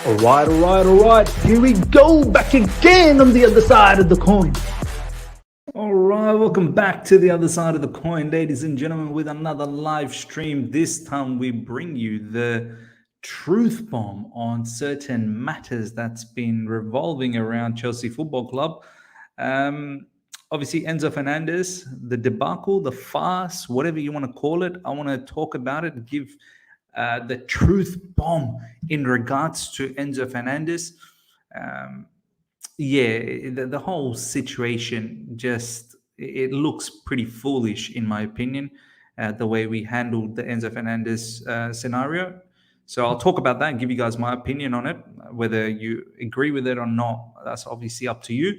All right. Here we go, back again on the other side of the coin. All right, welcome back to the other side of the coin, ladies and gentlemen, with another live stream. This time we bring you the truth bomb on certain matters that's been revolving around Chelsea Football Club. Obviously, Enzo Fernandez, the debacle, the farce, whatever you want to call it. I want to talk about it, give the truth bomb in regards to Enzo Fernandez. The whole situation just, it looks pretty foolish in my opinion, the way we handled the Enzo Fernandez scenario. So I'll talk about that and give you guys my opinion on it. Whether you agree with it or not, that's obviously up to you.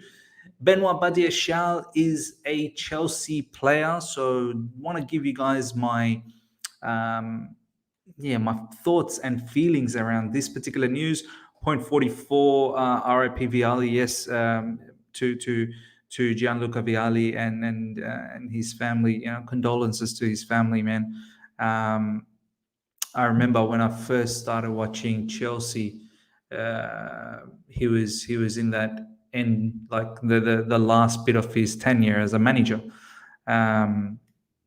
Badiashile is a Chelsea player, so want to give you guys my my thoughts and feelings around this particular news. Point 44, RIP Vialli, yes, to Gianluca Vialli and his family. You know, condolences to his family, man. I remember when I first started watching Chelsea, he was in that end, like the last bit of his tenure as a manager. I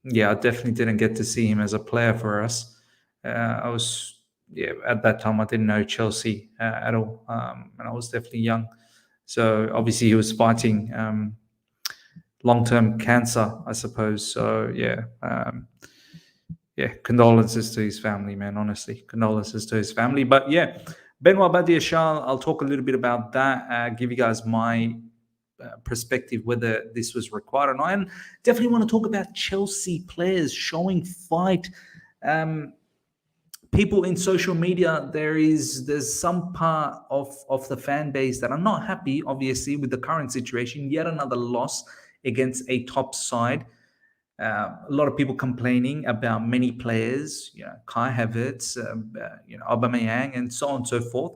definitely didn't get to see him as a player for us. At that time I didn't know Chelsea at all, and I was definitely young. So obviously he was fighting long-term cancer, I suppose. So condolences to his family, man. Honestly, condolences to his family. But yeah, Benoit Badiashile, I'll talk a little bit about that. Give you guys my perspective whether this was required or not, and definitely want to talk about Chelsea players showing fight. People in social media, there's some part of the fan base that are not happy, obviously, with the current situation. Yet another loss against a top side. A lot of people complaining about many players, Kai Havertz, Aubameyang, and so on and so forth.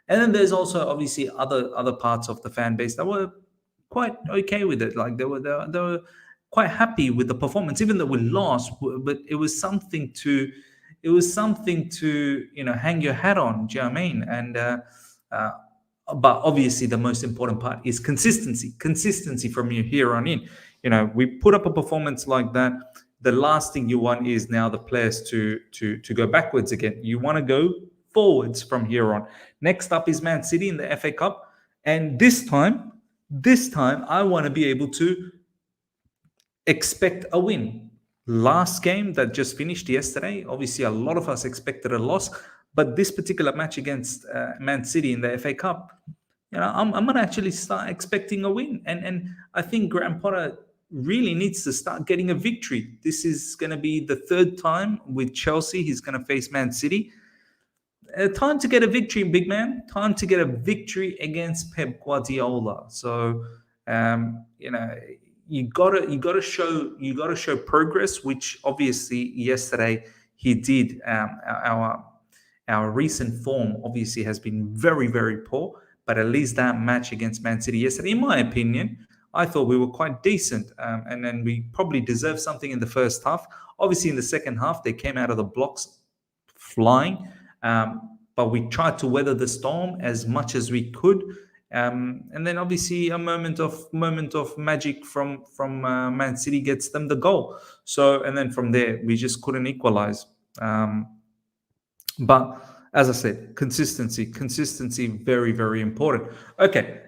And then there's also obviously other parts of the fan base that were quite okay with it. Like they were quite happy with the performance, even though we lost. But it was something to hang your hat on. Do you know what I mean? And but obviously the most important part is consistency from here on in. We put up a performance like that. The last thing you want is now the players to go backwards again. You want to go forwards from here on. Next up is Man City in the FA Cup, and this time I want to be able to expect a win. Last game that just finished yesterday, obviously a lot of us expected a loss, but this particular match against Man City in the FA Cup, I'm going to actually start expecting a win. And I think Graham Potter really needs to start getting a victory. This is going to be the third time with Chelsea he's going to face Man City. Time to get a victory, big man. Time to get a victory against Pep Guardiola. So, you gotta show progress, which obviously yesterday he did. Our recent form obviously has been very, very poor, but at least that match against Man City yesterday, in my opinion, I thought we were quite decent, and then we probably deserved something in the first half. Obviously, in the second half, they came out of the blocks flying, but we tried to weather the storm as much as we could. And then obviously a moment of magic from Man City gets them the goal. So, and then from there we just couldn't equalize. But as I said, consistency, very, very important. Okay,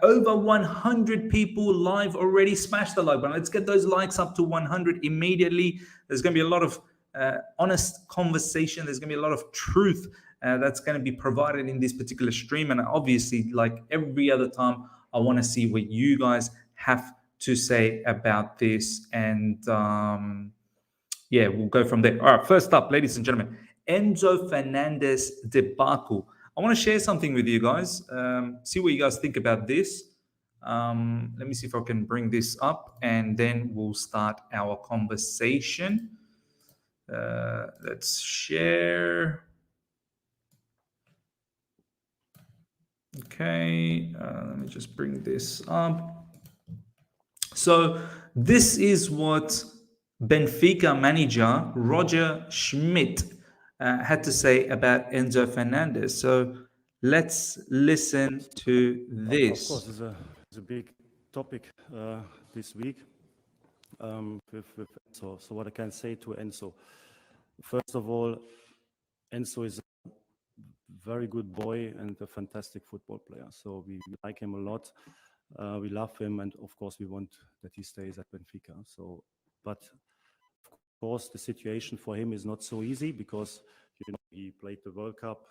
over 100 people live already. Smash the like button. Let's get those likes up to 100 immediately. There's going to be a lot of honest conversation. There's going to be a lot of truth that's going to be provided in this particular stream. And obviously, like every other time, I want to see what you guys have to say about this. And we'll go from there. All right, first up, ladies and gentlemen, Enzo Fernandez debacle. I want to share something with you guys. See what you guys think about this. Let me see if I can bring this up, and then we'll start our conversation. Let's share. Okay, let me just bring this up. So this is what Benfica manager Roger Schmidt had to say about Enzo Fernandez. So Let's listen to Of course, this. it's a big topic this week with Enzo. So what I can say to Enzo, first of all, Enzo is a very good boy and a fantastic football player. So we like him a lot. We love him, and of course, we want that he stays at Benfica. So, but of course, the situation for him is not so easy because he played the World Cup,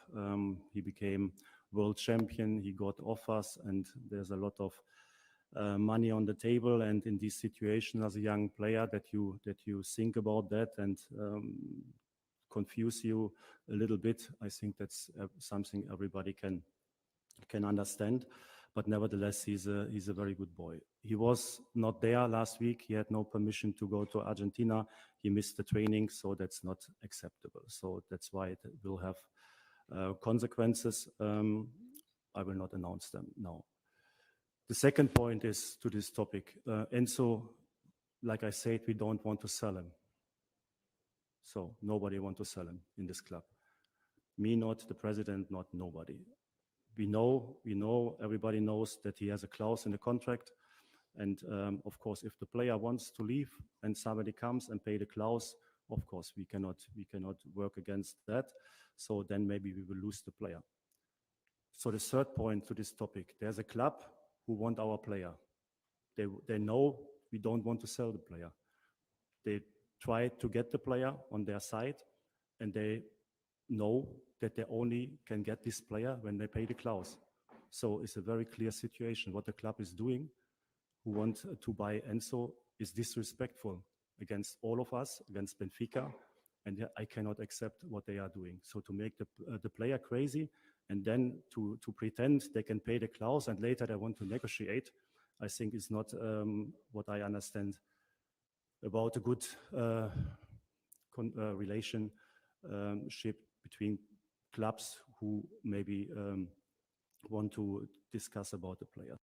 he became world champion, he got offers, and there's a lot of money on the table. And in this situation, as a young player, that you think about that and confuse you a little bit, I think that's something everybody can understand. But nevertheless, he's a very good boy. He was not there last week. He had no permission to go to Argentina. He missed the training, so that's not acceptable. So that's why it will have consequences. I will not announce them now. The second point is to this topic. Enzo, like I said, we don't want to sell him. So nobody wants to sell him in this club. Me not, the president not, nobody. We know, everybody knows that he has a clause in the contract. And of course, if the player wants to leave and somebody comes and pay the clause, of course, we cannot work against that. So then maybe we will lose the player. So the third point to this topic, there's a club who want our player. They know we don't want to sell the player. They try to get the player on their side, and they know that they only can get this player when they pay the clause. So it's a very clear situation. What the club is doing, who want to buy Enzo, is disrespectful against all of us, against Benfica, and I cannot accept what they are doing. So to make the player crazy and then to pretend they can pay the clause and later they want to negotiate, I think is not what I understand about a good relationship between clubs who maybe want to discuss about the player.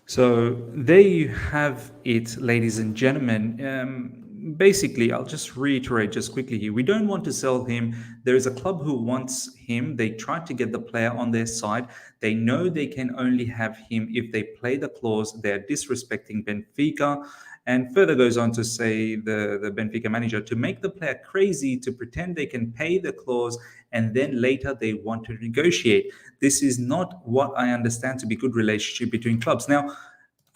So there you have it, ladies and gentlemen. Basically, I'll just reiterate just quickly here. We don't want to sell him. There is a club who wants him. They try to get the player on their side. They know they can only have him if they play the clause. They're disrespecting Benfica. And further goes on to say the Benfica manager to make the player crazy, to pretend they can pay the clause, and then later they want to negotiate. This is not what I understand to be good relationship between clubs. Now,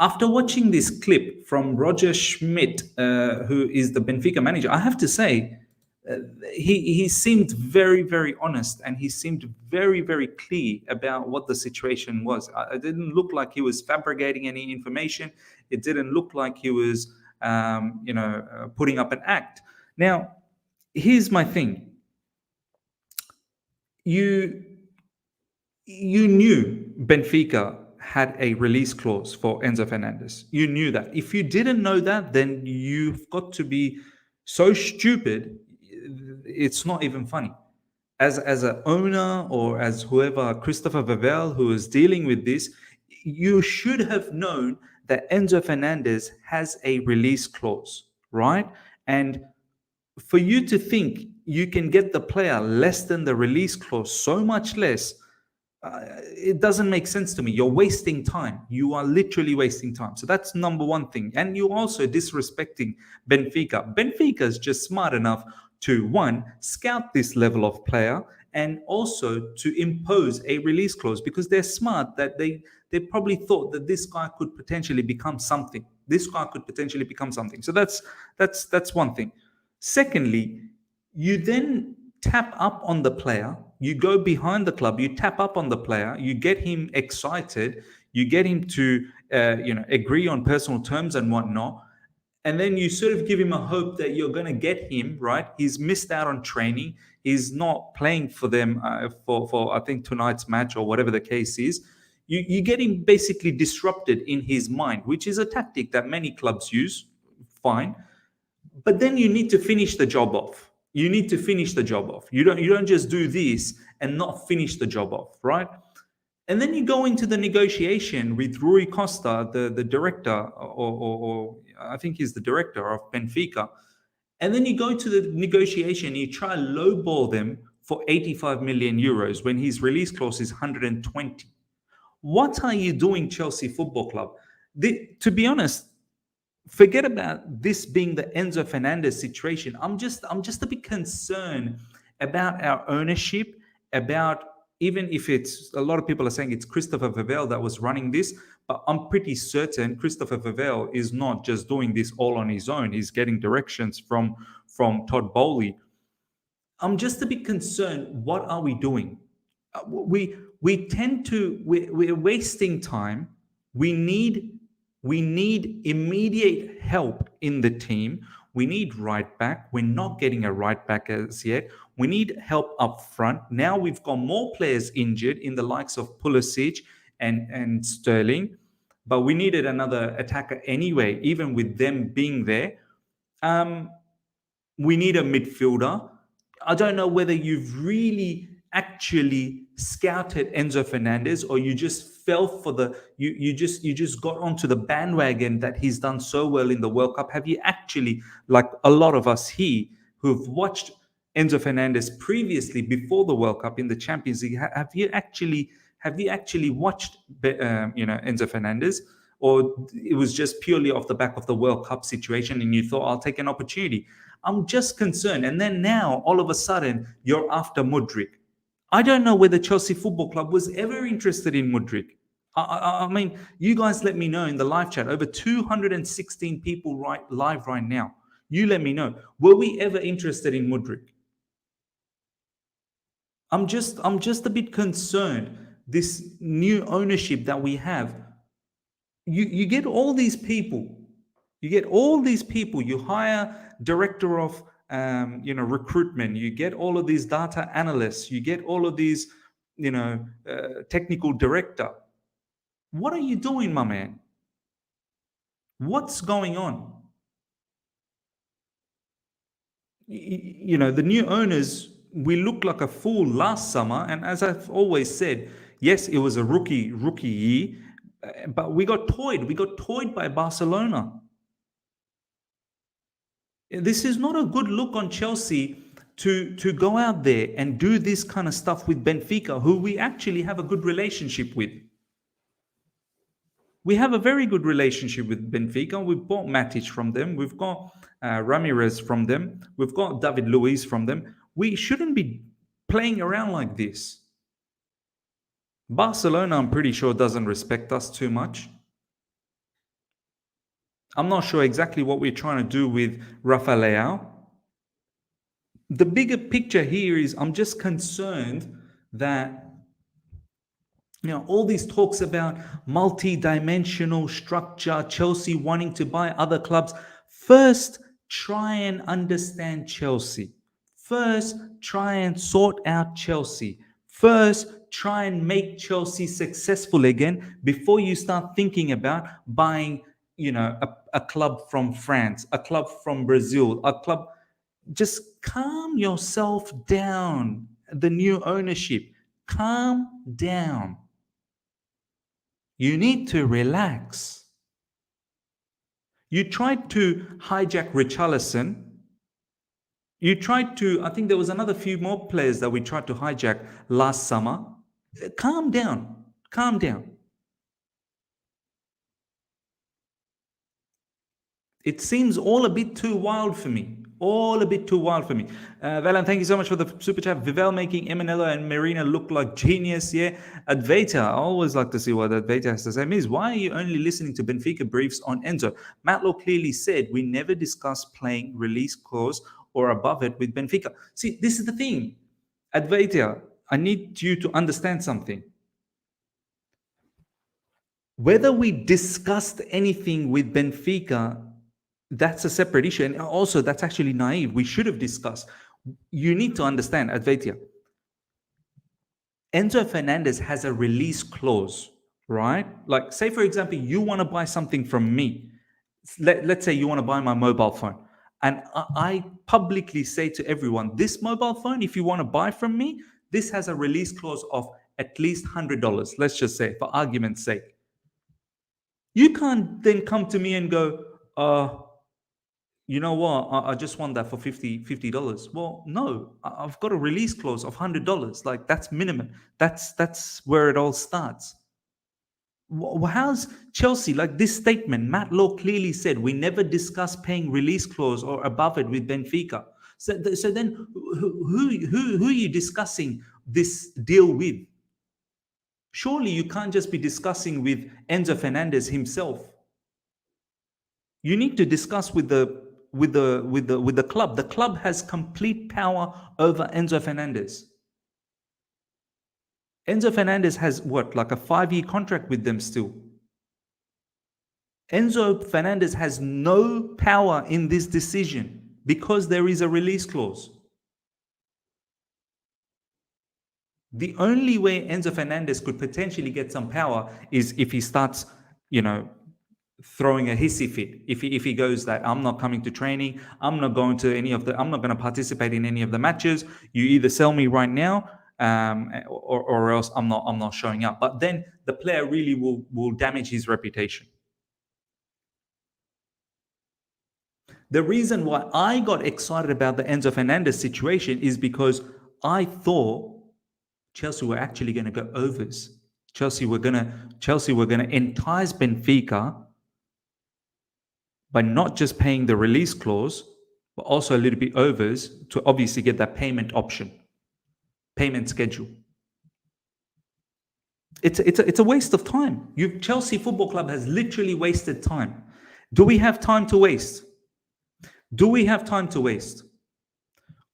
after watching this clip from Roger Schmidt, who is the Benfica manager, I have to say, he seemed very, very honest, and he seemed very, very clear about what the situation was. It didn't look like he was fabricating any information. It didn't look like he was, putting up an act. Now, here's my thing. You knew Benfica had a release clause for Enzo Fernandez. You knew that. If you didn't know that, then you've got to be so stupid. It's not even funny. As an owner or as whoever, Christopher Vavel, who is dealing with this, you should have known that Enzo Fernandez has a release clause, right? And for you to think you can get the player less than the release clause, so much less, it doesn't make sense to me. You're wasting time. You are literally wasting time. So that's number one thing. And you're also disrespecting Benfica. Benfica is just smart enough to, one, scout this level of player, and also to impose a release clause, because they're smart, that they probably thought that this guy could potentially become something. So that's one thing. Secondly, you then tap up on the player, you go behind the club, you tap up on the player, you get him excited, you get him to agree on personal terms and whatnot, and then you sort of give him a hope that you're going to get him, right? He's missed out on training, he's not playing for them for I think tonight's match or whatever the case is. You get him basically disrupted in his mind, which is a tactic that many clubs use. Fine. But then you need to finish the job off. You don't just do this and not finish the job off, right? And then you go into the negotiation with Rui Costa, the director, or I think he's the director of Benfica, And then you go to the negotiation, you try to lowball them for 85 million euros when his release clause is 120. What are you doing, Chelsea Football Club? To be honest, forget about this being the Enzo Fernandez situation. I'm just a bit concerned about our ownership, about even if it's a lot of people are saying it's Christopher Vivell that was running this, but I'm pretty certain Christopher Vivell is not just doing this all on his own. He's getting directions from Todd Bowley. I'm just a bit concerned. What are we doing? We tend to we're wasting time. We need immediate help in the team. We need right back. We're not getting a right back as yet. We need help up front. Now we've got more players injured in the likes of Pulisic and Sterling, but we needed another attacker anyway, even with them being there. We need a midfielder. I don't know whether you've really actually scouted Enzo Fernandez or you just fell for you just got onto the bandwagon that he's done so well in the World Cup. Have you actually, like a lot of us here who've watched Enzo Fernandez previously before the World Cup in the Champions League, have you actually watched Enzo Fernandez, or it was just purely off the back of the World Cup situation and you thought, I'll take an opportunity? I'm just concerned. And then now, all of a sudden, you're after Mudryk. I don't know whether Chelsea Football Club was ever interested in Mudryk. I mean, you guys let me know in the live chat. Over 216 people live right now. You let me know. Were we ever interested in Mudryk? I'm just a bit concerned. This new ownership that we have, you get all these people. You hire director of recruitment. You get all of these data analysts. You get all of these technical director. What are you doing, my man? What's going on? The new owners, we looked like a fool last summer, and as I've always said, yes, it was a rookie year, but we got toyed by Barcelona. This is not a good look on Chelsea to go out there and do this kind of stuff with Benfica, who we actually have a good relationship with. We have a very good relationship with Benfica. We've bought Matic from them. We've got Ramirez from them. We've got David Luiz from them. We shouldn't be playing around like this. Barcelona, I'm pretty sure, doesn't respect us too much. I'm not sure exactly what we're trying to do with Rafa Leao. The bigger picture here is I'm just concerned that all these talks about multi-dimensional structure, Chelsea wanting to buy other clubs. First, try and understand Chelsea. First, try and sort out Chelsea. First, try and make Chelsea successful again before you start thinking about buying, a club from France, a club from Brazil, a club. Just calm yourself down. The new ownership, calm down. You need to relax. You tried to hijack Richarlison. I think there was another few more players that we tried to hijack last summer. Calm down. Calm down. It seems all a bit too wild for me. Valan, thank you so much for the super chat. Vivell making Emanello and Marina look like genius. Yeah. Advaita, I always like to see what Advaita has to say. Miz, why are you only listening to Benfica briefs on Enzo? Matlow clearly said we never discussed playing release clause or above it with Benfica. See, this is the thing. Advaita, I need you to understand something. Whether we discussed anything with Benfica, that's a separate issue. And also, that's actually naive. We should have discussed. You need to understand, Advaita. Enzo Fernandez has a release clause, right? Like, say, for example, you want to buy something from me. Let's say you want to buy my mobile phone. And I publicly say to everyone, this mobile phone, if you want to buy from me, this has a release clause of at least $100. Let's just say, for argument's sake. You can't then come to me and go, you know what, I just want that for $50. Well, no, I've got a release clause of $100. Like, that's minimum. That's where it all starts. How's Chelsea, like this statement? Matt Law clearly said we never discuss paying release clause or above it with Benfica. So then, who are you discussing this deal with? Surely you can't just be discussing with Enzo Fernandez himself. You need to discuss with the club. The club has complete power over Enzo Fernandez. Enzo Fernandez has what, like a 5-year contract with them still. Enzo Fernandez has no power in this decision because there is a release clause. The only way Enzo Fernandez could potentially get some power is if he starts, throwing a hissy fit. If he goes that I'm not coming to training, I'm not going to participate in any of the matches. You either sell me right now, or else I'm not showing up. But then the player really will damage his reputation. The reason why I got excited about the Enzo Fernandez situation is because I thought Chelsea were actually going to go overs. Chelsea were going to entice Benfica by not just paying the release clause, but also a little bit overs to obviously get that payment option, payment schedule. It's a waste of time. Chelsea Football Club has literally wasted time. Do we have time to waste? Do we have time to waste?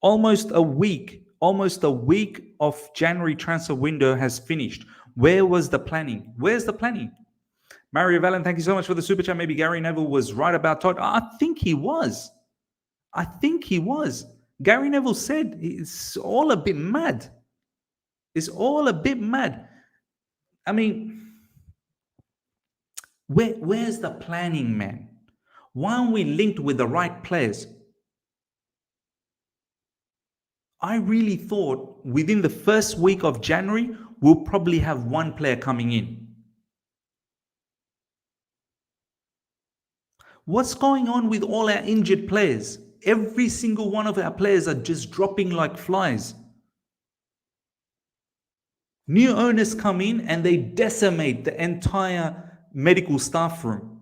Almost a week of January transfer window has finished. Where was the planning? Where's the planning? Mario Valen, thank you so much for the super chat. Maybe Gary Neville was right about Todd. I think he was. Gary Neville said it's all a bit mad. I mean, where's the planning, man? Why aren't we linked with the right players? I really thought within the first week of January, we'll probably have one player coming in. What's going on with all our injured players? Every single one of our players are just dropping like flies. New owners come in and they decimate the entire medical staff room.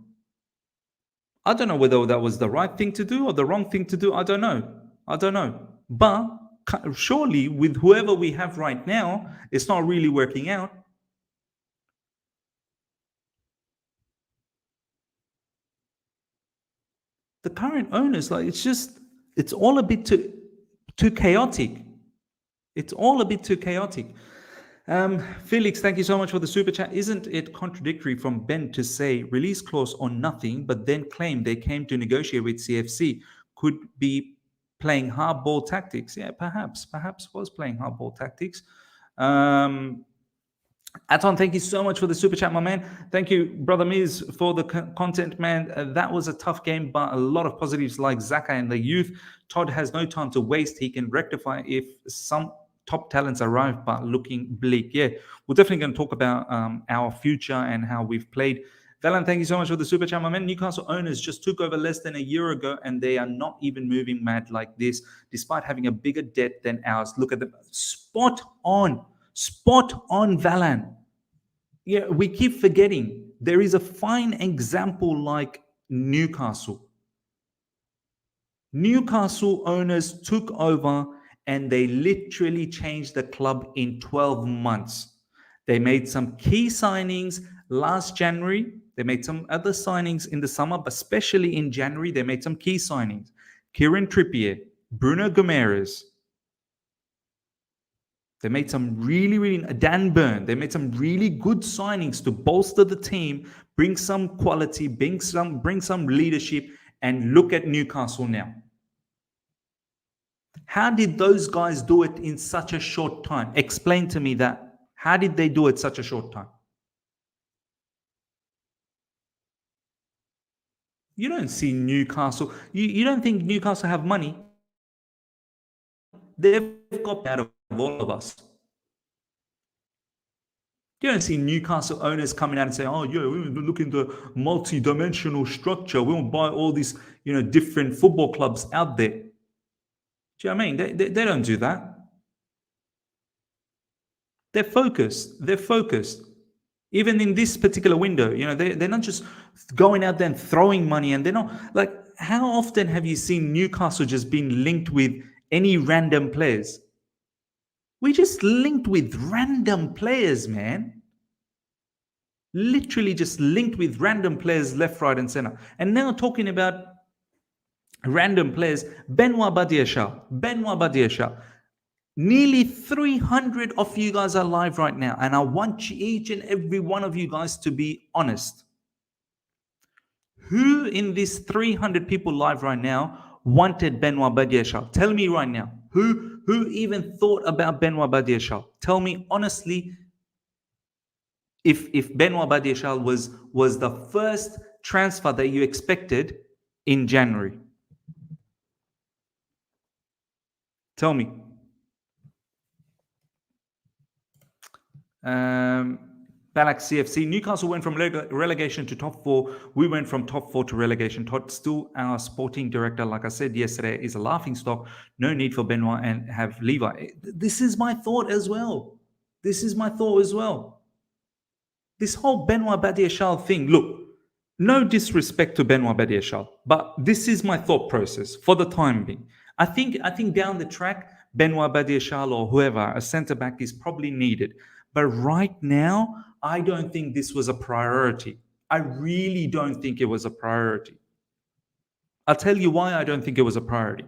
I don't know whether that was the right thing to do or the wrong thing to do. I don't know. But surely with whoever we have right now, it's not really working out. The current owners, like, it's all a bit too chaotic. It's all a bit too chaotic. Felix, thank you so much for the super chat. Isn't it contradictory from Ben to say release clause or nothing, but then claim they came to negotiate with CFC? Could be playing hardball tactics. Yeah, perhaps was playing hardball tactics. Aton, thank you so much for the super chat, my man. Thank you, Brother Miz, for the content, man. That was a tough game, but a lot of positives like Xhaka and the youth. Todd has no time to waste. He can rectify if some top talents arrive, but looking bleak. Yeah, we're definitely going to talk about our future and how we've played. Valan, thank you so much for the super chat, my man. Newcastle owners just took over less than a year ago, and they are not even moving mad like this, despite having a bigger debt than ours. Look at them. Spot on, Valan. Yeah, we keep forgetting. There is a fine example like Newcastle. Newcastle owners took over and they literally changed the club in 12 months. They made some key signings last January. They made some other signings in the summer, but especially in January, they made some key signings. Kieran Trippier, Bruno Gomes. They made some Dan Burn. They made some really good signings to bolster the team, bring some quality, bring some leadership, and look at Newcastle now. How did those guys do it in such a short time? Explain to me that. How did they do it such a short time? You don't see Newcastle. You don't think Newcastle have money? They've got out of all of us. You don't see Newcastle owners coming out and saying, "Oh, yeah, we look into multi-dimensional structure. We won't buy all these, different football clubs out there." Do you know what I mean? They don't do that. They're focused. They're focused. Even in this particular window, they're not just going out there and throwing money, and they're not like. How often have you seen Newcastle just being linked with any random players? We just linked with random players, man. Literally just linked with random players left, right, and center. And now talking about random players, Benoit Badiashile. Nearly 300 of you guys are live right now, and I want each and every one of you guys to be honest. Who in these 300 people live right now wanted Benoit Badiashile? Tell me right now. Who even thought about Benoit Badiashile? Tell me honestly, if Benoit Badiashile was the first transfer that you expected in January. Tell me. Balak CFC. Newcastle went from relegation to top 4. We went from top 4 to relegation. Todd, still our sporting director, like I said yesterday, is a laughing stock. No need for Benoit and have Levi. This is my thought as well. This whole Benoit Badiashile thing. Look, no disrespect to Benoit Badiashile, but this is my thought process for the time being. I think down the track, Benoit Badiashile or whoever, a centre back is probably needed. But right now, I don't think this was a priority. I really don't think it was a priority. I'll tell you why I don't think it was a priority.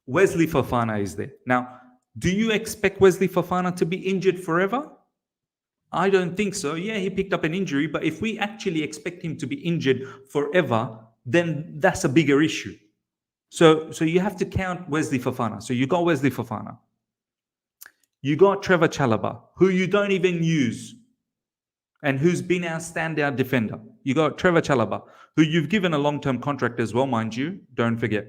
Wesley Fofana is there. Now, do you expect Wesley Fofana to be injured forever? I don't think so. Yeah, he picked up an injury, but if we actually expect him to be injured forever, then that's a bigger issue. So you have to count Wesley Fofana. So you got Wesley Fofana. You got Trevor Chalobah, who you don't even use and who's been our standout defender. You got Trevor Chalobah, who you've given a long-term contract as well, mind you. Don't forget.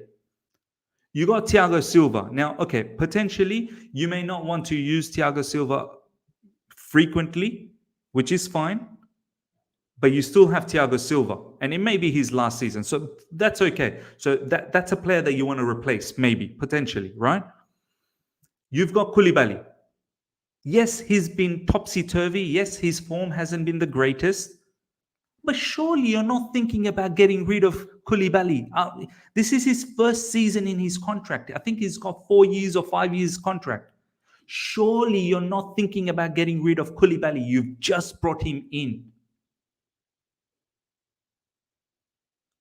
You got Thiago Silva. Now, okay, potentially you may not want to use Thiago Silva frequently, which is fine, but you still have Thiago Silva, and it may be his last season. So that's okay. So that's a player that you want to replace, maybe, potentially, right? You've got Koulibaly. Yes, he's been topsy-turvy. Yes, his form hasn't been the greatest. But surely you're not thinking about getting rid of Koulibaly. This is his first season in his contract. I think he's got 4 years or 5 years contract. Surely you're not thinking about getting rid of Koulibaly. You've just brought him in.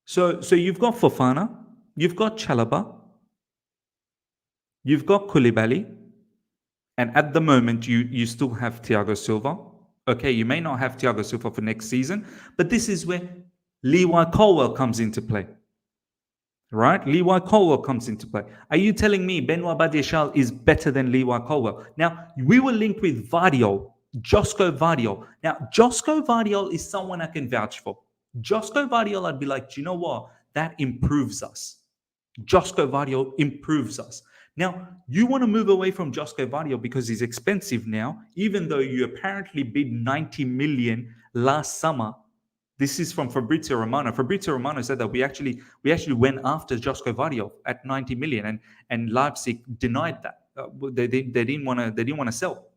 So you've got Fofana, you've got Chalobah, you've got Koulibaly, and at the moment you still have Thiago Silva. Okay, you may not have Thiago Silva for next season, but this is where Levi Colwill comes into play. Right? Levi Colwill comes into play. Are you telling me Benoit Badiashile is better than Levi Colwill? Now, we were linked with Josko Vardiol. Now, Josko Vardiol is someone I can vouch for. Josko Vardiol, I'd be like, do you know what? That improves us. Josko Vardiol improves us. Now, you want to move away from Josko Vardiol because he's expensive now, even though you apparently bid 90 million last summer. This is from Fabrizio Romano. Fabrizio Romano said that we actually went after Josko Vardiol at 90 million, and Leipzig denied that. They didn't want to sell.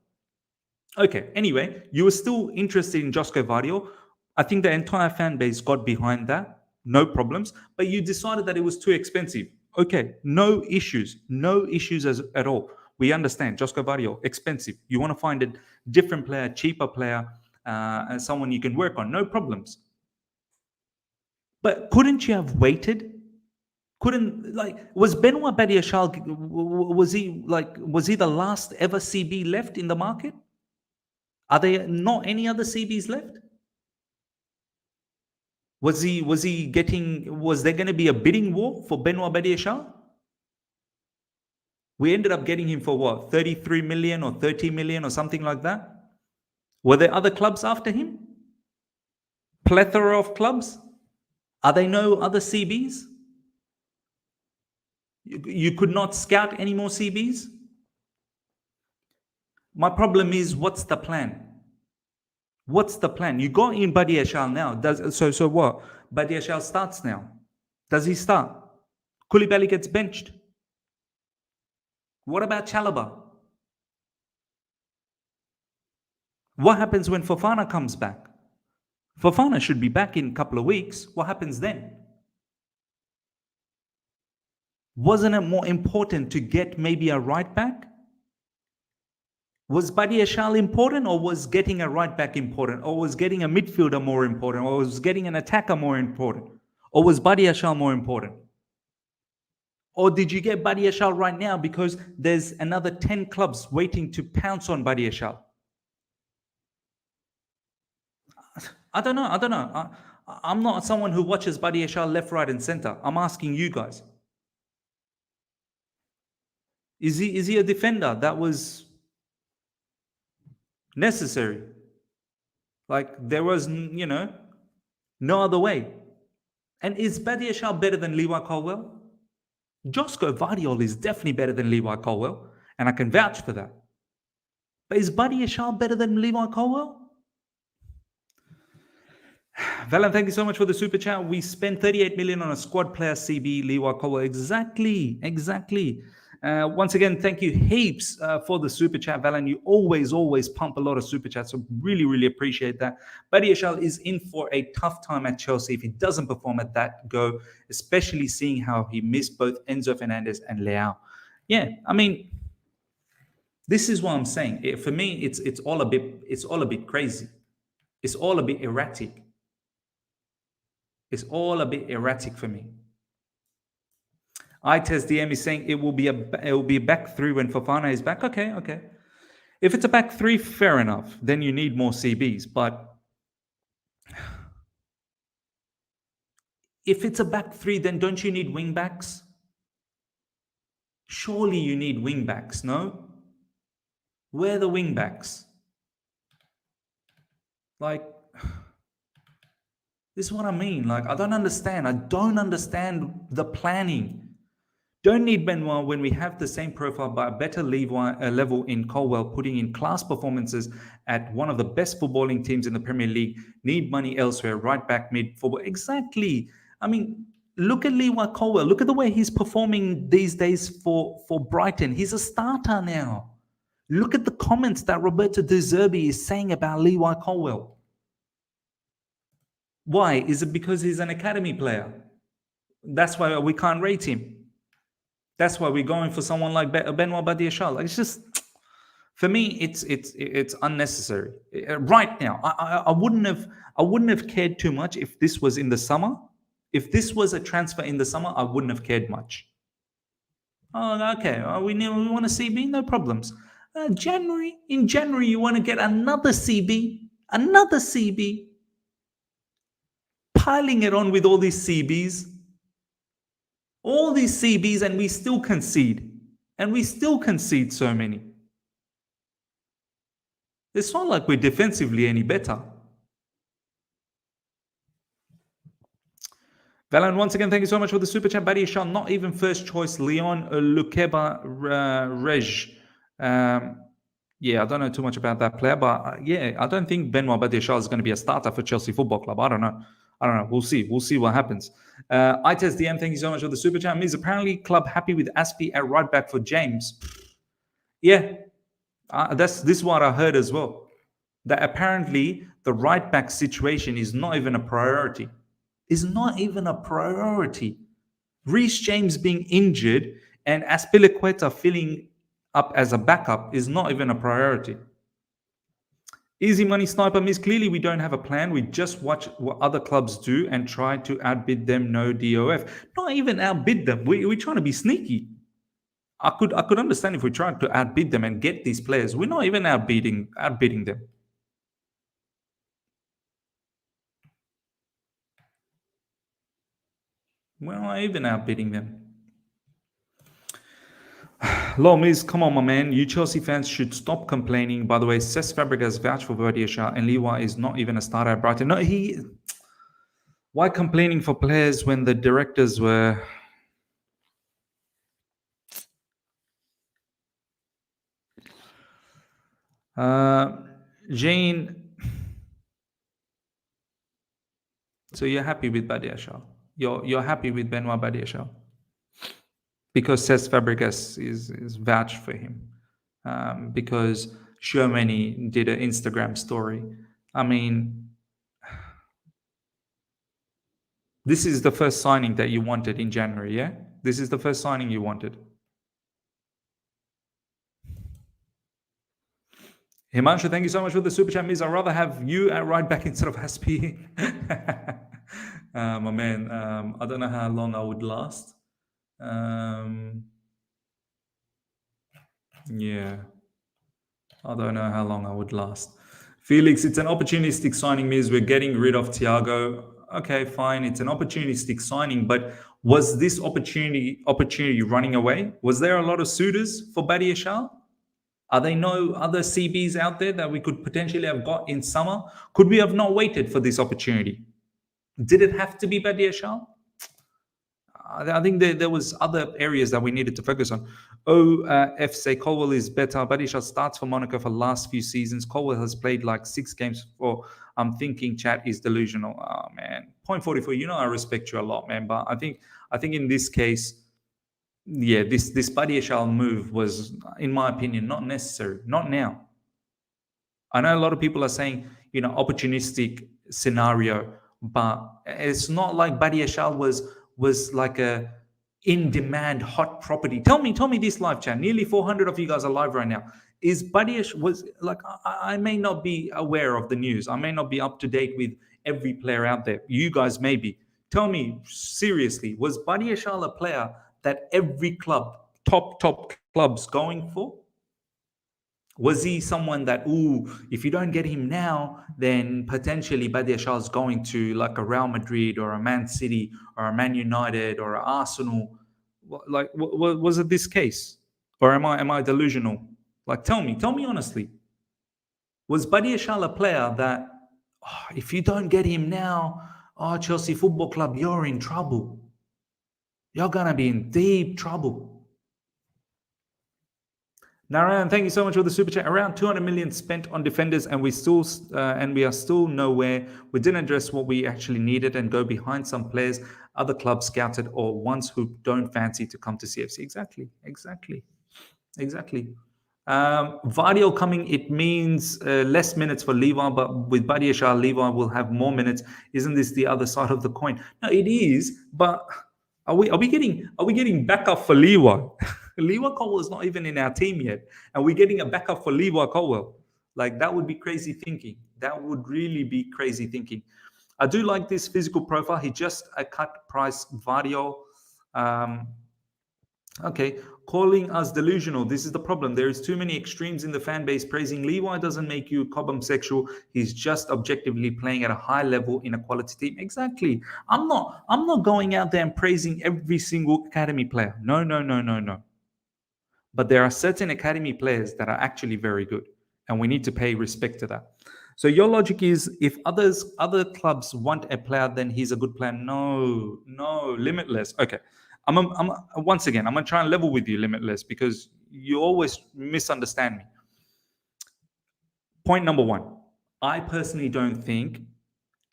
Okay. Anyway, you were still interested in Josko Vardiol. I think the entire fan base got behind that. No problems. But you decided that it was too expensive. Okay, no issues at all. We understand Josko Vardiol, expensive. You want to find a different player, cheaper player, and someone you can work on. No problems. But couldn't you have waited? Was Benoit Badiashile, was he the last ever CB left in the market? Are there not any other CBs left? Was there going to be a bidding war for Benoit Badiashile? We ended up getting him for what, 33 million or 30 million or something like that? Were there other clubs after him? Plethora of clubs? Are there no other CBs? You could not scout any more CBs? My problem is, what's the plan? What's the plan? You got in Badiashile now. So what? Badiashile starts now. Does he start? Koulibaly gets benched. What about Chalobah? What happens when Fofana comes back? Fofana should be back in a couple of weeks. What happens then? Wasn't it more important to get maybe a right back? Was Badiashile important, or was getting a right back important, or was getting a midfielder more important, or was getting an attacker more important, or was Badiashile more important? Or did you get Badiashile right now because there's another 10 clubs waiting to pounce on Badiashile? I don't know. I'm not someone who watches Badiashile left, right, and center. I'm asking you guys. Is he a defender that was necessary? Like, there was, no other way. And is Badiashile better than Levi Colwell? Josko Vardiol is definitely better than Levi Colwell, and I can vouch for that. But is Badiashile better than Levi Colwell? Valan, thank you so much for the super chat. We spent 38 million on a squad player, CB, Levi Colwell. Exactly. Once again, thank you heaps for the super chat, Valan. You always pump a lot of super chats, so really appreciate that. Badiashile is in for a tough time at Chelsea if he doesn't perform at that go, especially seeing how he missed both Enzo Fernandez and Leao. Yeah, I mean, this is what I'm saying. For me, it's all a bit crazy. It's all a bit erratic. It's all a bit erratic for me. iTest DM is saying it will be a back three when Fofana is back. Okay. If it's a back three, fair enough. Then you need more CBs. But if it's a back three, then don't you need wing backs? Surely you need wing backs, no? Where are the wing backs? Like, this is what I mean. Like, I don't understand. I don't understand the planning. Don't need Benoit when we have the same profile but a better level in Colwell, putting in class performances at one of the best footballing teams in the Premier League. Need money elsewhere, right back, mid, forward. Exactly. I mean, look at Levi Colwell. Look at the way he's performing these days for Brighton. He's a starter now. Look at the comments that Roberto De Zerbi is saying about Levi Colwell. Why? Is it because he's an academy player? That's why we can't rate him. That's why we're going for someone like Benoit Badiashile. Like, it's just, for me, it's unnecessary. Right now, I wouldn't have cared too much if this was in the summer. If this was a transfer in the summer, I wouldn't have cared much. Oh, okay. We want a CB, no problems. In January, you want to get another CB, piling it on with all these CBs. All these CBs, and we still concede. And we still concede so many. It's not like we're defensively any better. Valan, once again, thank you so much for the super chat. Badiashile, not even first choice. Leon Lukeba Rej. Yeah, I don't know too much about that player, but yeah, I don't think Benoit Badiashile is going to be a starter for Chelsea Football Club. I don't know. We'll see. We'll see what happens. iTest DM, thank you so much for the super chat. Means apparently club happy with Aspie at right back for James. Yeah, this is what I heard as well. That apparently the right back situation is not even a priority. Is not even a priority. Reece James being injured and Azpilicueta filling up as a backup is not even a priority. Easy money sniper means clearly we don't have a plan. We just watch what other clubs do and try to outbid them. No DOF. Not even outbid them. We're trying to be sneaky. I could understand if we tried to outbid them and get these players. We're not even outbidding them. We're not even outbidding them. Lomiz, come on, my man. You Chelsea fans should stop complaining. By the way, Cesc Fabregas vouched for Badiashile, and Lewa is not even a starter at Brighton. No, why complaining for players when the directors were... Jane, So you're happy with Badiashile. You're happy with Benoit Badiashile because Cesc Fabregas is vouched for him. Because Germany did an Instagram story. I mean, this is the first signing that you wanted in January, yeah? This is the first signing you wanted. Himanshu, thank you so much for the super chat, Miz. I'd rather have you at right back instead of Haspi. My man, I don't know how long I would last. Yeah, I don't know how long I would last. Felix, it's an opportunistic signing, Miz. We're getting rid of Thiago. Okay, fine. It's an opportunistic signing, but was this opportunity running away? Was there a lot of suitors for Badiashile? Are there no other CBs out there that we could potentially have got in summer? Could we have not waited for this opportunity? Did it have to be Badiashile? I think there was other areas that we needed to focus on. FC Colwell is better. Badiashile starts for Monaco for last few seasons. Colwell has played like 6 games for. I'm thinking chat is delusional. Oh man, 0.44. You know I respect you a lot, man. But I think in this case, yeah, this Badiashile move was, in my opinion, not necessary. Not now. I know a lot of people are saying, opportunistic scenario, but it's not like Badiashile was like a in-demand hot property. Tell me this live chat. Nearly 400 of you guys are live right now. Is Badiashile was like I may not be aware of the news. I may not be up to date with every player out there. You guys may be. Tell me seriously, was Badiashile a player that every club, top clubs going for? Was he someone that, if you don't get him now, then potentially Badiashile is going to like a Real Madrid or a Man City or a Man United or an Arsenal? Like, was it this case? Or am I delusional? Like, tell me honestly. Was Badiashile a player that, if you don't get him now, Chelsea Football Club, you're in trouble. You're going to be in deep trouble. Narayan, thank you so much for the super chat. Around 200 million spent on defenders, and we are still nowhere. We didn't address what we actually needed and go behind some players other clubs scouted or ones who don't fancy to come to CFC. Exactly. Vardio coming, it means less minutes for Levi, but with Badiashile, Levi will have more minutes. Isn't this the other side of the coin? No, it is, but are we getting backup for Levi? Levi Colwell is not even in our team yet, and we're getting a backup for Levi Colwell. Like, that would be crazy thinking. That would really be crazy thinking. I do like this physical profile. He just a cut price Vardio. Okay, calling us delusional. This is the problem. There is too many extremes in the fan base. Praising Levi doesn't make you cobham sexual. He's just objectively playing at a high level in a quality team. Exactly. I'm not going out there and praising every single academy player. No. But there are certain academy players that are actually very good, and we need to pay respect to that. So your logic is, if other clubs want a player, then he's a good player. No, Limitless. Okay. Once again, I'm gonna try and level with you, Limitless, because you always misunderstand me. Point number 1, I personally don't think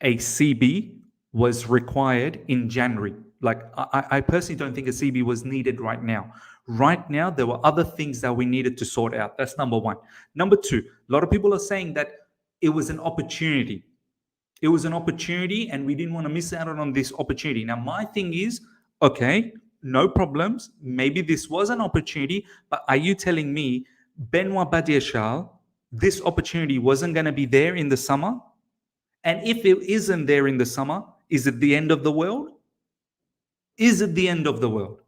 a CB was required in January. Like, I personally don't think a CB was needed right now. Right now, there were other things that we needed to sort out. That's number 1. Number 2, a lot of people are saying that it was an opportunity. It was an opportunity, and we didn't want to miss out on this opportunity. Now, my thing is, okay, no problems. Maybe this was an opportunity, but are you telling me Benoit Badiashile, this opportunity wasn't going to be there in the summer? And if it isn't there in the summer, is it the end of the world? Is it the end of the world?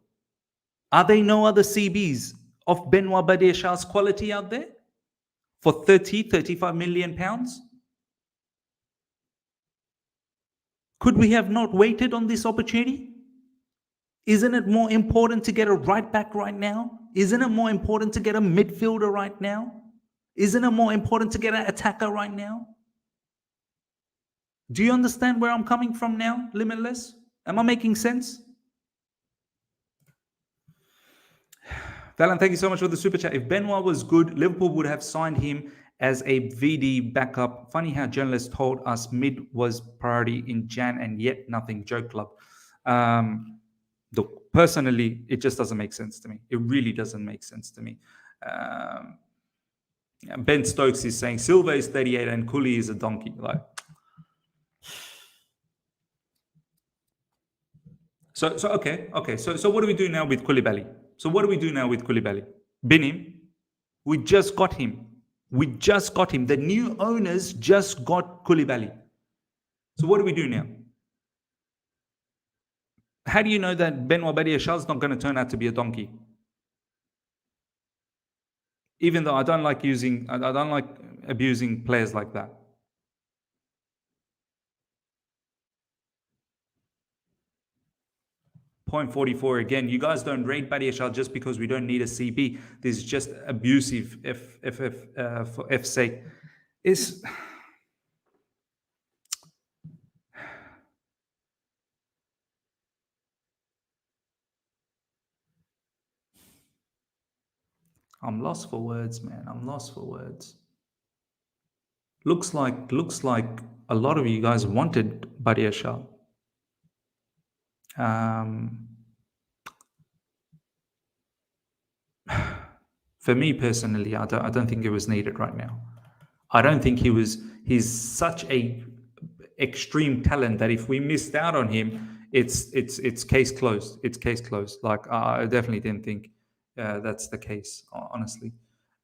Are there no other CBs of Benoit Badiashile's quality out there for 35 million pounds? Could we have not waited on this opportunity? Isn't it more important to get a right back right now? Isn't it more important to get a midfielder right now? Isn't it more important to get an attacker right now? Do you understand where I'm coming from now, Limitless? Am I making sense? Valen, thank you so much for the super chat. If Benoit was good, Liverpool would have signed him as a VD backup. Funny how journalists told us mid was priority in Jan and yet nothing. Joke club. Look, personally, it just doesn't make sense to me. It really doesn't make sense to me. Ben Stokes is saying Silva is 38 and Kuli is a donkey. Like, so okay. So what do we do now with Koulibaly? Bin him. We just got him. The new owners just got Koulibaly. So what do we do now? How do you know that Badiashile is not going to turn out to be a donkey? Even though I don't like abusing players like that. Point 44 again. You guys don't rate Badiashile just because we don't need a CB. This is just abusive for F's sake. I'm lost for words, man. I'm lost for words. Looks like a lot of you guys wanted Badiashile. For me personally, I don't think it was needed right now. I don't think he's such a extreme talent that if we missed out on him, it's case closed. It's case closed. Like, I definitely didn't think that's the case, honestly.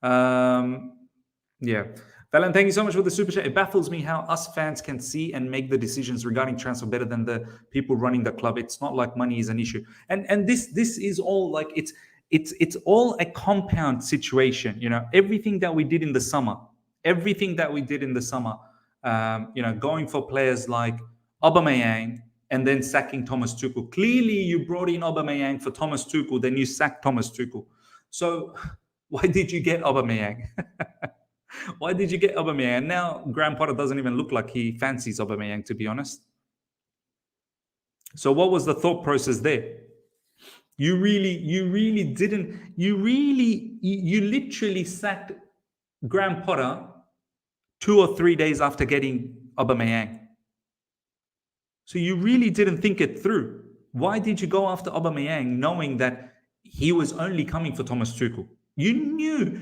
Yeah. Valen, thank you so much for the super chat. It baffles me how us fans can see and make the decisions regarding transfer better than the people running the club. It's not like money is an issue. And this is all like, it's all a compound situation. You know, everything that we did in the summer, going for players like Aubameyang and then sacking Thomas Tuchel. Clearly, you brought in Aubameyang for Thomas Tuchel, then you sacked Thomas Tuchel. So why did you get Aubameyang? Why did you get Aubameyang? Now, Graham Potter doesn't even look like he fancies Aubameyang, to be honest. So what was the thought process there? You literally sacked Graham Potter 2 or 3 days after getting Aubameyang. So you really didn't think it through. Why did you go after Aubameyang knowing that he was only coming for Thomas Tuchel? You knew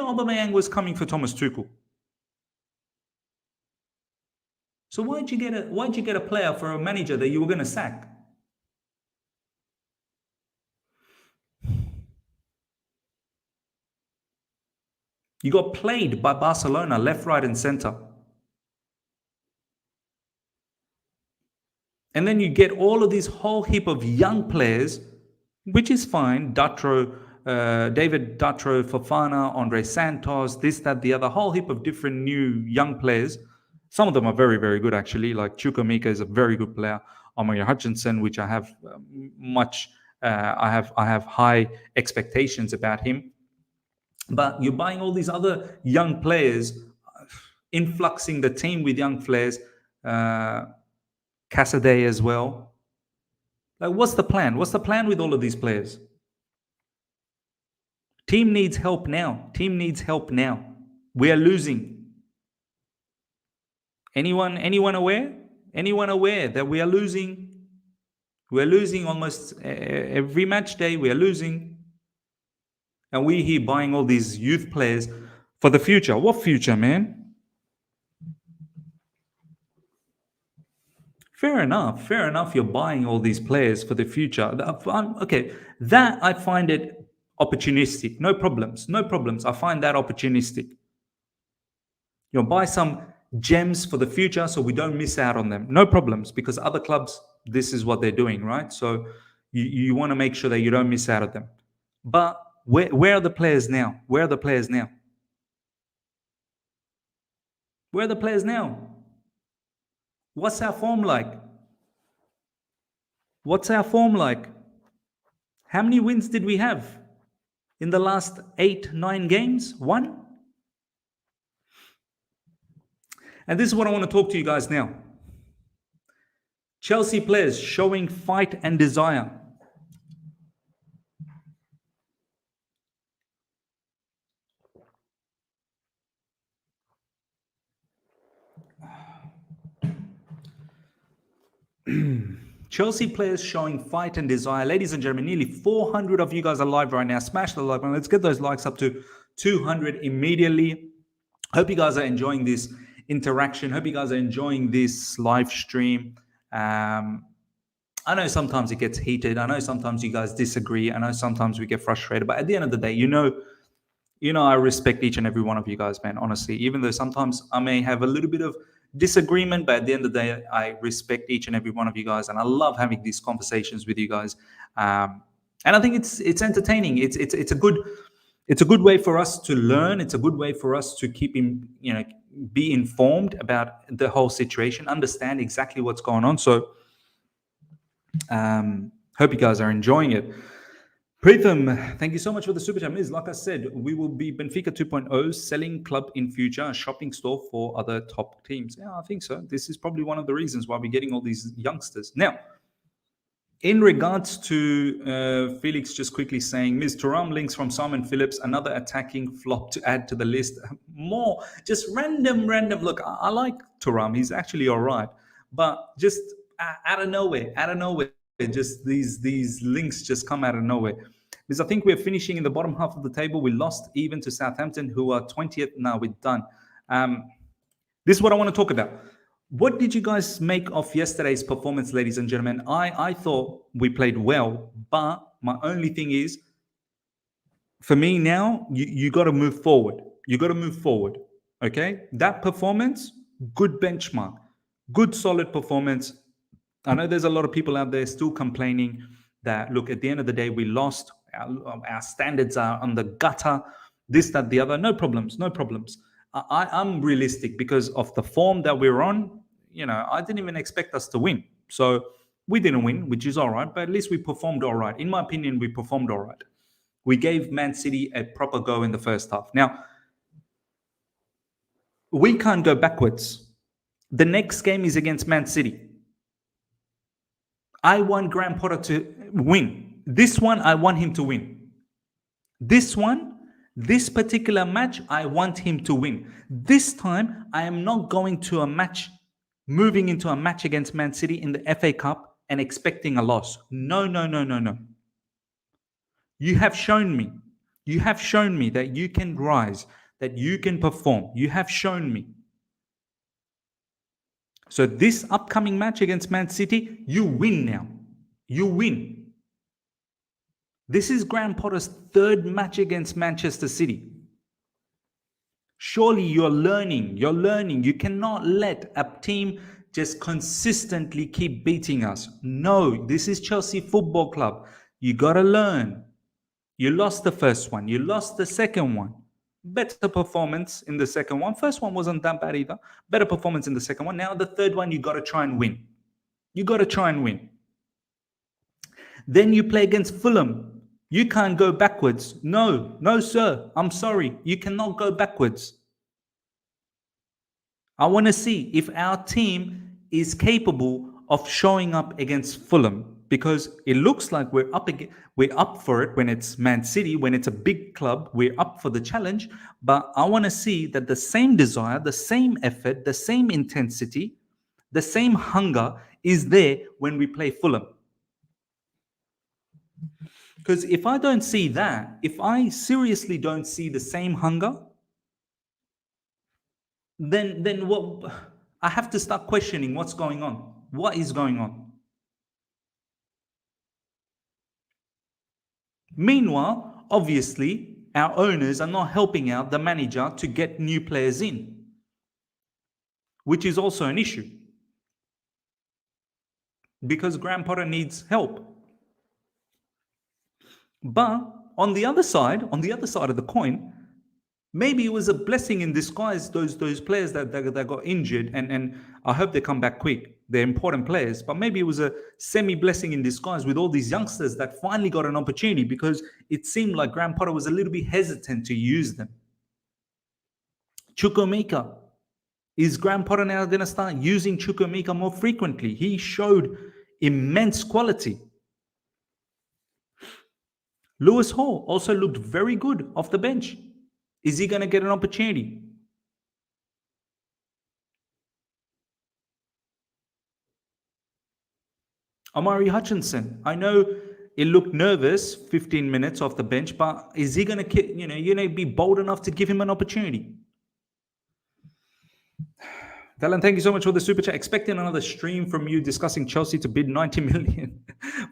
Aubameyang was coming for Thomas Tuchel. So why'd you get a player for a manager that you were going to sack? You got played by Barcelona left, right, and center. And then you get all of this whole heap of young players, which is fine. David Datro, Fofana, Andre Santos, this, that, the other, whole heap of different new young players. Some of them are very, very good, actually. Like Chukwuemeka is a very good player. Omari Hutchinson, which I have I have high expectations about him. But you're buying all these other young players, influxing the team with young players, Casadei as well. Like, what's the plan? What's the plan with all of these players? Team needs help now. We are losing. Anyone aware? Anyone aware that we are losing? We're losing almost every match day. We are losing. And we here buying all these youth players for the future. What future, man? Fair enough. You're buying all these players for the future. Okay, that I find it opportunistic. No problems. I find that opportunistic. You know, buy some gems for the future so we don't miss out on them. No problems, because other clubs, this is what they're doing, right? So you want to make sure that you don't miss out on them. But where are the players now? Where are the players now? What's our form like? How many wins did we have in the last 8-9 games? 1? And this is what I want to talk to you guys now. Chelsea players showing fight and desire. Chelsea players showing fight and desire. Ladies and gentlemen, nearly 400 of you guys are live right now. Smash the like button. Let's get those likes up to 200 immediately. Hope you guys are enjoying this interaction. Hope you guys are enjoying this live stream. I know sometimes it gets heated. I know sometimes you guys disagree. I know sometimes we get frustrated. But at the end of the day, I respect each and every one of you guys, man, honestly. Even though sometimes I may have a little bit of disagreement, but at the end of the day, I respect each and every one of you guys. And I love having these conversations with you guys. And I think it's entertaining. It's a good way for us to learn. It's a good way for us to be informed about the whole situation, understand exactly what's going on. So hope you guys are enjoying it. Pritham, thank you so much for the super chat. Miz, like I said, we will be Benfica 2.0, selling club in future, a shopping store for other top teams. Yeah, I think so. This is probably one of the reasons why we're getting all these youngsters. Now, in regards to Felix just quickly saying, Ms. Thuram links from Simon Phillips, another attacking flop to add to the list. More, just random. Look, I like Thuram. He's actually all right. But just out of nowhere, just these links just come out of nowhere. Because I think we're finishing in the bottom half of the table. We lost even to Southampton, who are 20th. Now we're done. This is what I want to talk about. What did you guys make of yesterday's performance, ladies and gentlemen? I thought we played well, but my only thing is, for me now, you got to move forward. You got to move forward, okay? That performance, good benchmark, good solid performance. I know there's a lot of people out there still complaining that, look, at the end of the day, we lost. Our standards are on the gutter, this, that, the other. No problems. I'm realistic because of the form that we're on. I didn't even expect us to win. So we didn't win, which is all right, but at least we performed all right. In my opinion, we performed all right. We gave Man City a proper go in the first half. Now, we can't go backwards. The next game is against Man City. I want Graham Potter to win. This one, I want him to win. This particular match, I want him to win. This time, I am not going to moving into a match against Man City in the FA Cup and expecting a loss. No. You have shown me that you can rise, that you can perform. You have shown me. So this upcoming match against Man City, you win now. You win. This is Graham Potter's third match against Manchester City. Surely you're learning. You cannot let a team just consistently keep beating us. No, this is Chelsea Football Club. You got to learn. You lost the first one. You lost the second one. Better performance in the second one. First one wasn't that bad either. Better performance in the second one. Now the third one, you got to try and win. Then you play against Fulham. You can't go backwards. No, sir. I'm sorry. You cannot go backwards. I want to see if our team is capable of showing up against Fulham, because it looks like we're up for it when it's Man City, when it's a big club, we're up for the challenge. But I want to see that the same desire, the same effort, the same intensity, the same hunger is there when we play Fulham. Because if I don't see that, if I seriously don't see the same hunger, then what? I have to start questioning what's going on. What is going on? Meanwhile, obviously, our owners are not helping out the manager to get new players in, which is also an issue, because Graham Potter needs help. But on the other side of the coin, maybe it was a blessing in disguise, those players that got injured, and I hope they come back quick. They're important players, but maybe it was a semi-blessing in disguise with all these youngsters that finally got an opportunity, because it seemed like Graham Potter was a little bit hesitant to use them. Chukwuemeka. Is Graham Potter now going to start using Chukwuemeka more frequently? He showed immense quality. Lewis Hall also looked very good off the bench. Is he going to get an opportunity? Omari Hutchinson. I know it looked nervous 15 minutes off the bench, but is he going to, be bold enough to give him an opportunity? Valen, thank you so much for the super chat. Expecting another stream from you discussing Chelsea to bid 90 million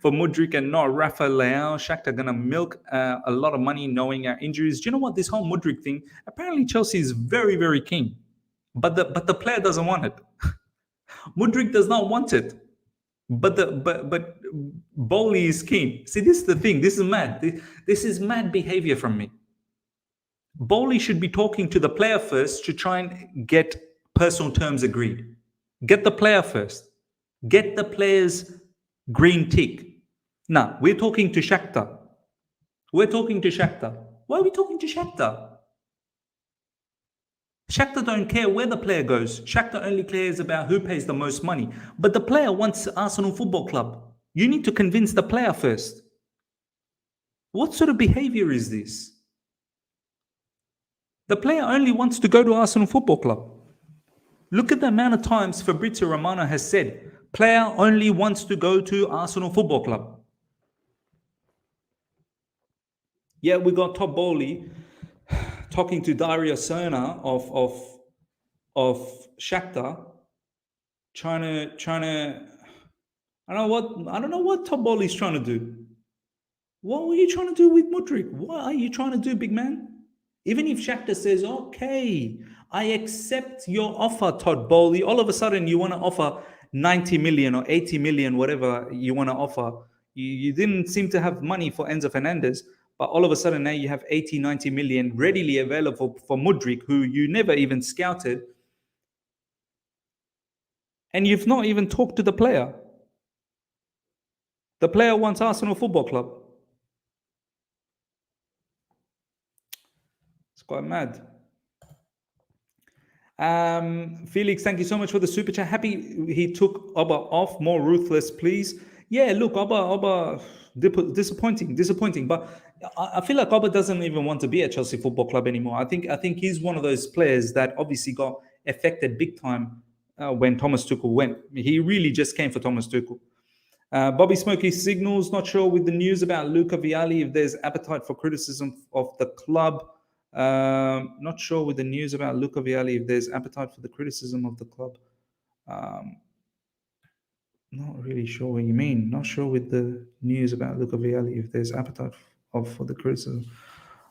for Mudryk and not Rafa Leao. Shakhtar going to milk a lot of money knowing our injuries. Do you know what? This whole Mudryk thing, apparently Chelsea is very, very keen. But the player doesn't want it. Mudryk does not want it. But Bowley is keen. See, this is the thing. This is mad. This is mad behavior from me. Bowley should be talking to the player first to try and get personal terms agreed. Get the player first. Get the player's green tick. Now, we're talking to Shakhtar. Why are we talking to Shakhtar? Shakhtar don't care where the player goes. Shakhtar only cares about who pays the most money. But the player wants Arsenal Football Club. You need to convince the player first. What sort of behavior is this? The player only wants to go to Arsenal Football Club. Look at the amount of times Fabrizio Romano has said, player only wants to go to Arsenal Football Club. Yeah, we got Todd Bowley talking to Dario Serna of Shakhtar, trying to I don't know what Todd Bowley's trying to do. What were you trying to do with Mudryk? What are you trying to do, big man? Even if Shakhtar says, okay, I accept your offer, Todd Bowley, all of a sudden you want to offer 90 million or 80 million, whatever you want to offer. You didn't seem to have money for Enzo Fernandez, but all of a sudden now you have 80, 90 million readily available for Mudryk, who you never even scouted. And you've not even talked to the player. The player wants Arsenal Football Club. It's quite mad. Felix, thank you so much for the super chat. Happy he took Oba off. More ruthless, please. Yeah, look, Oba, disappointing. But I feel like Oba doesn't even want to be at Chelsea Football Club anymore. I think he's one of those players that obviously got affected big time when Thomas Tuchel went. He really just came for Thomas Tuchel. Bobby Smokey signals, not sure with the news about Luca Vialli if there's appetite for criticism of the club. Not sure with the news about Luca Vialli if there's appetite for the criticism of the club. Not really sure what you mean. Not sure with the news about Luca Vialli if there's appetite for the criticism.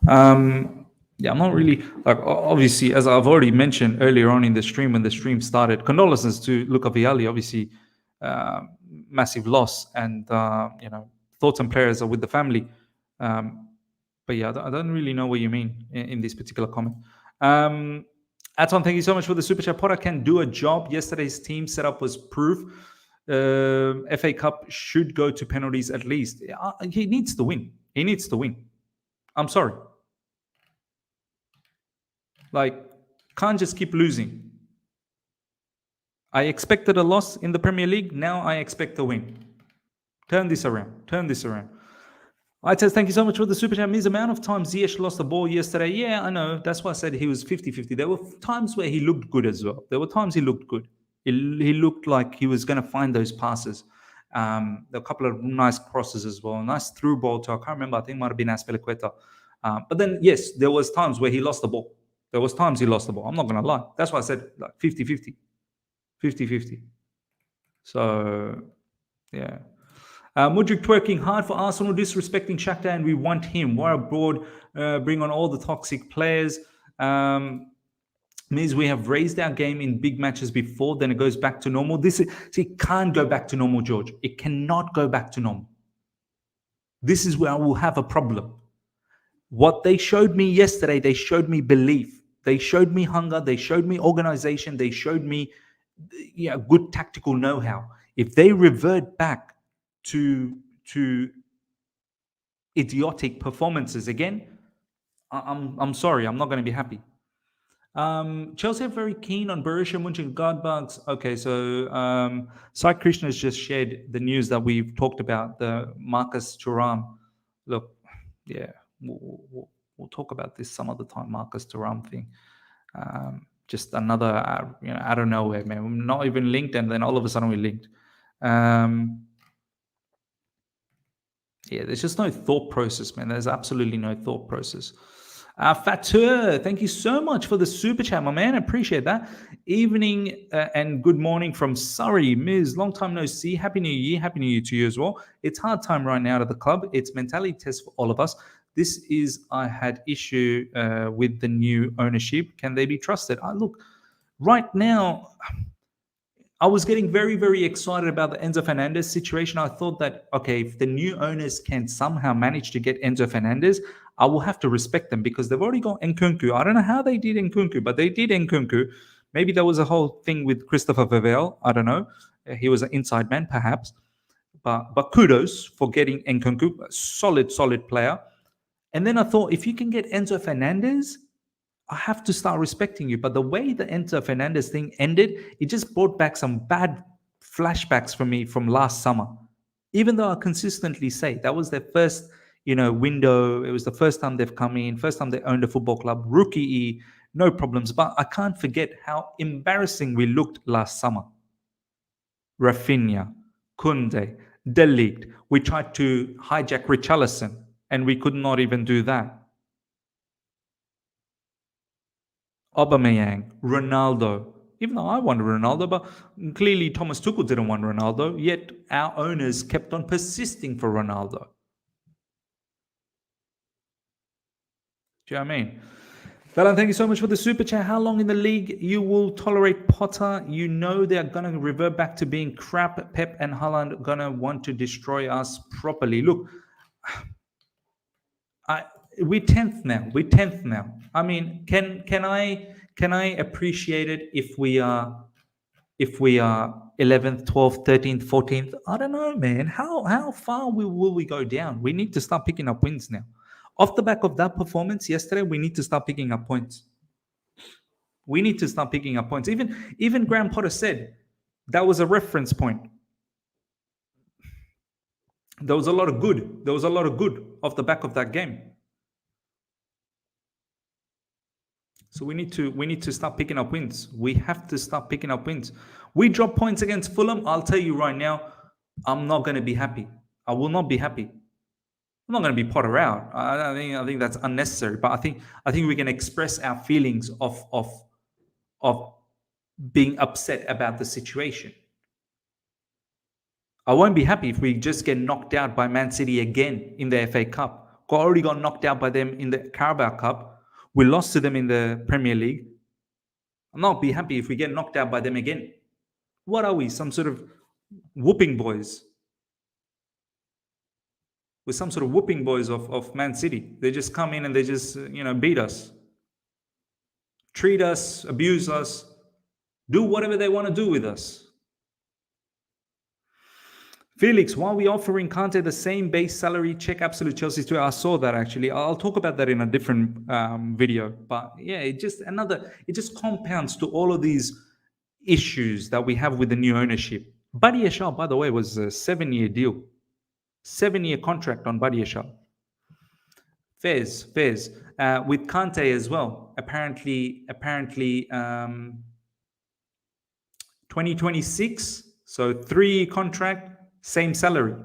Yeah, I'm not really obviously, as I've already mentioned earlier on in the stream when the stream started. Condolences to Luca Vialli, obviously, massive loss, and thoughts and prayers are with the family. But yeah, I don't really know what you mean in this particular comment. Aton, thank you so much for the super chat. Potter can do a job. Yesterday's team setup was proof. FA Cup should go to penalties at least. He needs to win. I'm sorry. Can't just keep losing. I expected a loss in the Premier League. Now I expect a win. Turn this around. I said, thank you so much for the super chat. Means the amount of times Ziyech lost the ball yesterday. Yeah, I know. That's why I said he was 50-50. There were times where he looked good as well. He looked like he was going to find those passes. There were a couple of nice crosses as well. Nice through ball to, I can't remember, I think it might have been Azpilicueta. But then, yes, there was times where he lost the ball. I'm not going to lie. That's why I said 50-50. 50-50. So, yeah. Mudryk twerking hard for Arsenal, disrespecting Shakhtar, and we want him. Why abroad? Bring on all the toxic players. Means we have raised our game in big matches before, then it goes back to normal. It can't go back to normal, George. It cannot go back to normal. This is where I will have a problem. What they showed me yesterday, they showed me belief. They showed me hunger. They showed me organization. They showed me good tactical know-how. If they revert back to idiotic performances again, I'm sorry, I'm not going to be happy. Chelsea are very keen on Borussia Mönchengladbach. Okay, so Sai Krishna has just shared the news that we've talked about, the Marcus Thuram. Look, yeah, we'll talk about this some other time, Marcus Thuram thing. Just another, out of nowhere, man. We're not even linked, and then all of a sudden we're linked. Yeah, there's just no thought process, man. There's absolutely no thought process. Fatur, thank you so much for the super chat, my man. I appreciate that. Evening and good morning from Surrey. Ms. Long time no see. Happy New Year. Happy New Year to you as well. It's hard time right now at the club. It's mentality test for all of us. This is, I had issue with the new ownership. Can they be trusted? Look, right now, I was getting very, very excited about the Enzo Fernandez situation. I thought that, okay, if the new owners can somehow manage to get Enzo Fernandez, I will have to respect them because they've already got Nkunku. I don't know how they did Nkunku, but they did Nkunku. Maybe there was a whole thing with Christopher Vivell. I don't know. He was an inside man, perhaps. But kudos for getting Nkunku, a solid player. And then I thought, if you can get Enzo Fernandez, I have to start respecting you. But the way the Enzo Fernandez thing ended, it just brought back some bad flashbacks for me from last summer. Even though I consistently say that was their first, window. It was the first time they've come in, first time they owned a football club, rookie, no problems. But I can't forget how embarrassing we looked last summer. Rafinha, Kunde, De Ligt. We tried to hijack Richarlison, and we could not even do that. Aubameyang, Ronaldo. Even though I wanted Ronaldo, but clearly Thomas Tuchel didn't want Ronaldo, yet our owners kept on persisting for Ronaldo. Do you know what I mean? Velan, thank you so much for the super chat. How long in the league you will tolerate Potter? You know they're going to revert back to being crap. Pep and Haaland are going to want to destroy us properly. Look, we're 10th now. We're 10th now. I mean, can I appreciate it if we are 11th, 12th, 13th, 14th? I don't know, man. How far will we go down? We need to start picking up wins now. Off the back of that performance yesterday, we need to start picking up points. We need to start picking up points. Even Graham Potter said that was a reference point. There was a lot of good. There was a lot of good off the back of that game. So we need to start picking up wins. We have to start picking up wins. We drop points against Fulham. I'll tell you right now, I'm not going to be happy. I will not be happy. I'm not going to be Potter out. I think that's unnecessary. But I think we can express our feelings of being upset about the situation. I won't be happy if we just get knocked out by Man City again in the FA Cup. We already got knocked out by them in the Carabao Cup. We lost to them in the Premier League. I'll not be happy if we get knocked out by them again. What are we? Some sort of whooping boys? We're some sort of whooping boys of Man City. They just come in and they just, beat us. Treat us, abuse us, do whatever they want to do with us. Felix, why are we offering Kante the same base salary? Check Absolute Chelsea too. I saw that actually. I'll talk about that in a different video. But yeah, it just compounds to all of these issues that we have with the new ownership. Badiashile, by the way, was a 7-year deal. 7-year contract on Badiashile. Fairs. With Kante as well. Apparently 2026. So 3-year contract. Same salary.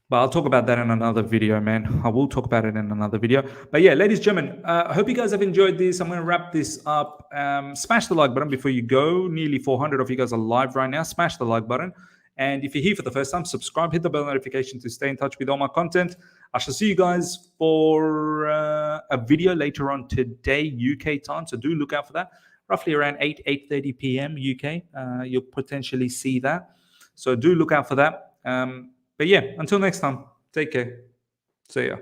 But I'll talk about that in another video, man. I will talk about it in another video. But yeah, ladies and gentlemen, I hope you guys have enjoyed this. I'm going to wrap this up. Smash the like button before you go. Nearly 400 of you guys are live right now. Smash the like button. And if you're here for the first time, subscribe, hit the bell notification to stay in touch with all my content. I shall see you guys for a video later on today, UK time. So do look out for that. Roughly around 8:30 p.m. UK. You'll potentially see that. So do look out for that. But yeah, until next time, take care. See ya.